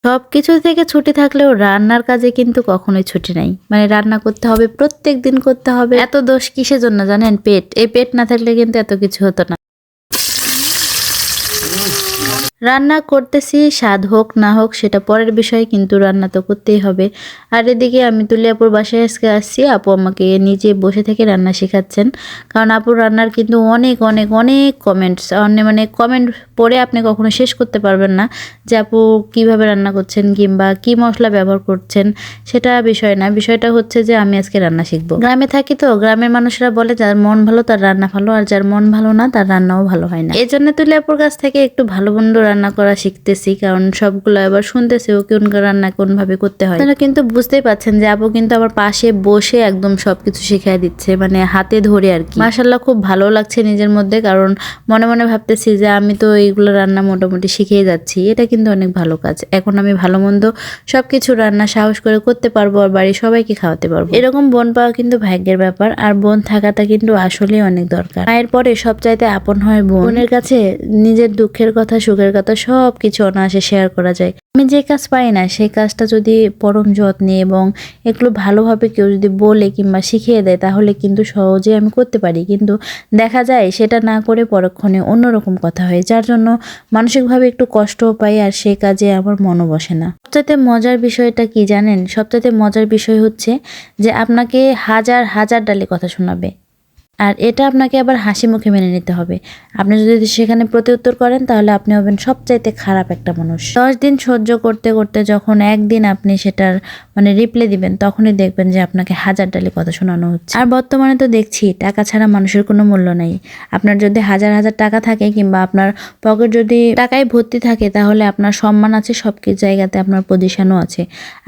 সবকিছু থেকে ছুটি থাকলেও রান্নার কাজে কিন্তু কখনোই ছুটি নাই। মানে রান্না করতে হবে, প্রত্যেক দিন করতে হবে। এত দোষ কিসের জন্য জানেন? পেট। এই পেট না থাকলে কিন্তু এত কিছু হতো না। রান্না করতেছি, স্বাদ হোক না হোক সেটা পরের বিষয়, কিন্তু রান্না তো করতেই হবে। আর এদিকে আমি তুলি আপুর বাসায় আজকে আসছি। আপু আমাকে নিজে বসে থেকে রান্না শেখাচ্ছেন, কারণ আপুর রান্নার কিন্তু অনেক অনেক অনেক কমেন্টস, মানে কমেন্ট পড়ে আপনি কখনো শেষ করতে পারবেন না যে আপু কীভাবে রান্না করছেন কিংবা কি মশলা ব্যবহার করছেন। সেটা বিষয় না, বিষয়টা হচ্ছে যে আমি আজকে রান্না শিখবো। গ্রামে থাকি তো, গ্রামের মানুষরা বলে যার মন ভালো তার রান্না ভালো, আর যার মন ভালো না তার রান্নাও ভালো হয় না। এই জন্য তুলি আপুর কাছ থেকে একটু ভালো মন্দ রান্না করা শিখতেছি, কারণ সবগুলো এবার শুনতেছি ও কোন রান্না কোন ভাবে করতে হয়। আপনারা কিন্তু বুঝতেই পাচ্ছেন যে আপু কিন্তু আমার পাশে বসে একদম সবকিছু শিখিয়ে দিচ্ছে, মানে হাতে ধরে আর কি। মাশাআল্লাহ খুব ভালো লাগছে নিজের মধ্যে, কারণ মনে মনে ভাবতেছি যে আমি তো এইগুলো রান্না মোটামুটি শিখিয়ে যাচ্ছি। এটা কিন্তু অনেক ভালো কাজ। এখন আমি ভালো মন্দ সবকিছু রান্না সাহস করে করতে পারবো, আর বাড়ির সবাইকে খাওয়াতে পারবো। এরকম বোন পাওয়া কিন্তু ভাগ্যের ব্যাপার, আর বোন থাকাটা কিন্তু আসলেই অনেক দরকার। মায়ের পরে সবচাইতে আপন হয় বোন। বোনের কাছে নিজের দুঃখের কথা, সুখের কথা সবকিছু অনায়াসে শেয়ার করা যায়। আমি যে কাজ পারি না সেই কাজটা যদি পরম যত্নে এবং একটু ভালোভাবে কেউ যদি বলে কিংবা শিখিয়ে দেয় তাহলে কিন্তু সহজে আমি করতে পারি, কিন্তু দেখা যায় সেটা না করে পরক্ষণে অন্যরকম কথা হয়, যার জন্য মানসিকভাবে একটু কষ্টও পাই, আর সেই কাজে আমার মনও বসে না। সবচাইতে মজার বিষয়টা কি জানেন? সবচাইতে মজার বিষয় হচ্ছে যে আপনাকে হাজার হাজার ডালে কথা শোনাবে, আর এটা আপনাকে আবার হাসি মুখে মেনে নিতে হবে। আপনি যদি সেখানে প্রতিউত্তর করেন তাহলে আপনি হবেন সবচাইতে খারাপ একটা মানুষ। 10 দিন সহ্য করতে করতে যখন একদিন আপনি সেটার মানে রিপ্লাই দিবেন, তখনই দেখবেন যে আপনাকে হাজার ডালে কথা শোনানো হচ্ছে। আর বর্তমানে তো দেখছি টাকা ছাড়া মানুষের কোনো মূল্য নাই। আপনার যদি হাজার হাজার টাকা থাকে কিংবা আপনার পকেট যদি টাকায় ভর্তি থাকে, তাহলে আপনার সম্মান আছে, সব কিছু জায়গাতে আপনার পজিশনও আছে।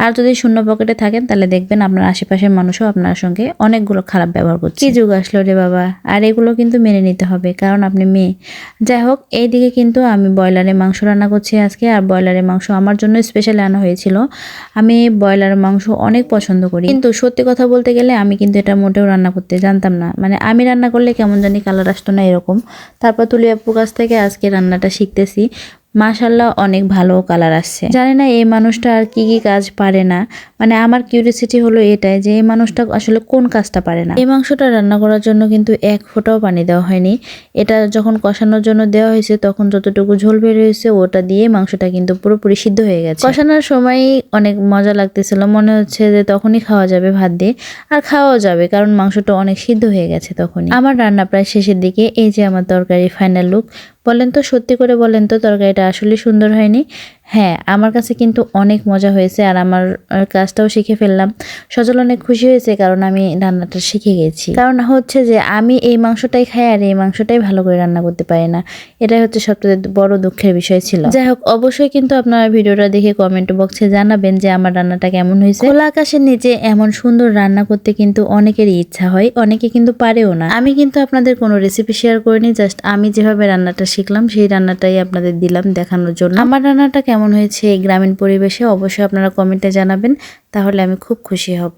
আর যদি শূন্য পকেটে থাকেন তাহলে দেখবেন আপনার আশেপাশের মানুষও আপনার সঙ্গে অনেকগুলো খারাপ ব্যবহার করছে। কি যুগ আসলো রে বাবা! আর এগুলো কিন্তু মেনে নিতে হবে, কারণ আপনি মেয়ে। যাই হোক, এইদিকে কিন্তু আমি ব্রয়লারের মাংস রান্না করছি আজকে, আর ব্রয়লারের মাংস আমার জন্য স্পেশালি আনা হয়েছিল। আমি ব্রয়লারের মাংস অনেক পছন্দ করি, কিন্তু সত্যি কথা বলতে গেলে আমি কিন্তু এটা মোটেও রান্না করতে জানতাম না। মানে আমি রান্না করলে কেমন জানি কালার আসতো না এরকম। তারপর তুলি আপুর কাছ থেকে আজকে রান্নাটা শিখতেছি। মাশাআল্লাহ অনেক ভালো কালার আসছে। জানি না এই মানুষটা আর কি কি কাজ পারে না। মানে আমার কিউরিওসিটি হলো এটাই যে এই মানুষটা আসলে কোন কাজটা পারে না। এই মাংসটা রান্না করার জন্য কিন্তু এক ফোঁটাও পানি দেওয়া হয়নি। এটা যখন কষানোর জন্য দেওয়া হয়েছে তখন যতটুকু ঝোল বের হয়েছে ওটা দিয়ে মাংসটা কিন্তু পুরোপুরি সিদ্ধ হয়ে গেছে। কষানোর সময় অনেক মজা লাগতেছিল, মনে হচ্ছে যে তখনই খাওয়া যাবে ভাত দিয়ে, আর খাওয়াও যাবে কারণ মাংসটা অনেক সিদ্ধ হয়ে গেছে তখনই। আমার রান্না প্রায় শেষের দিকে। এই যে আমার তরকারি ফাইনাল লুক। বলেন তো, সত্যি করে বলেন তো, তরকারিটা আসলে সুন্দর হয়নি? হ্যাঁ, আমার কাছে কিন্তু অনেক মজা হয়েছে, আর আমার কাজটাও শিখে ফেললাম। সজল অনেক খুশি হয়েছে কারণ আমি রান্নাটা শিখে গেছি। কারণ হচ্ছে যে আমি এই মাংসটাই খাই আর এই মাংসটাই ভালো করে রান্না করতে পারি না। এটাই হচ্ছে সবচেয়ে বড় দুঃখের বিষয় ছিল। যাই হোক, অবশ্যই কিন্তু আপনারা ভিডিওটা দেখে কমেন্ট বক্সে জানাবেন যে আমার রান্নাটা কেমন হয়েছে। খোলা আকাশের নিচে এমন সুন্দর রান্না করতে কিন্তু অনেকেরই ইচ্ছা হয়, অনেকে কিন্তু পারেও না। আমি কিন্তু আপনাদের কোনো রেসিপি শেয়ার করিনি, জাস্ট আমি যেভাবে রান্নাটা শিখলাম সেই রান্নাটাই আপনাদের দিলাম দেখানোর জন্য। আমার রান্নাটা কেমন হয়েছে এই গ্রামীণ পরিবেশে অবশ্যই আপনারা কমেন্টে জানাবেন, তাহলে আমি খুব খুশি হব।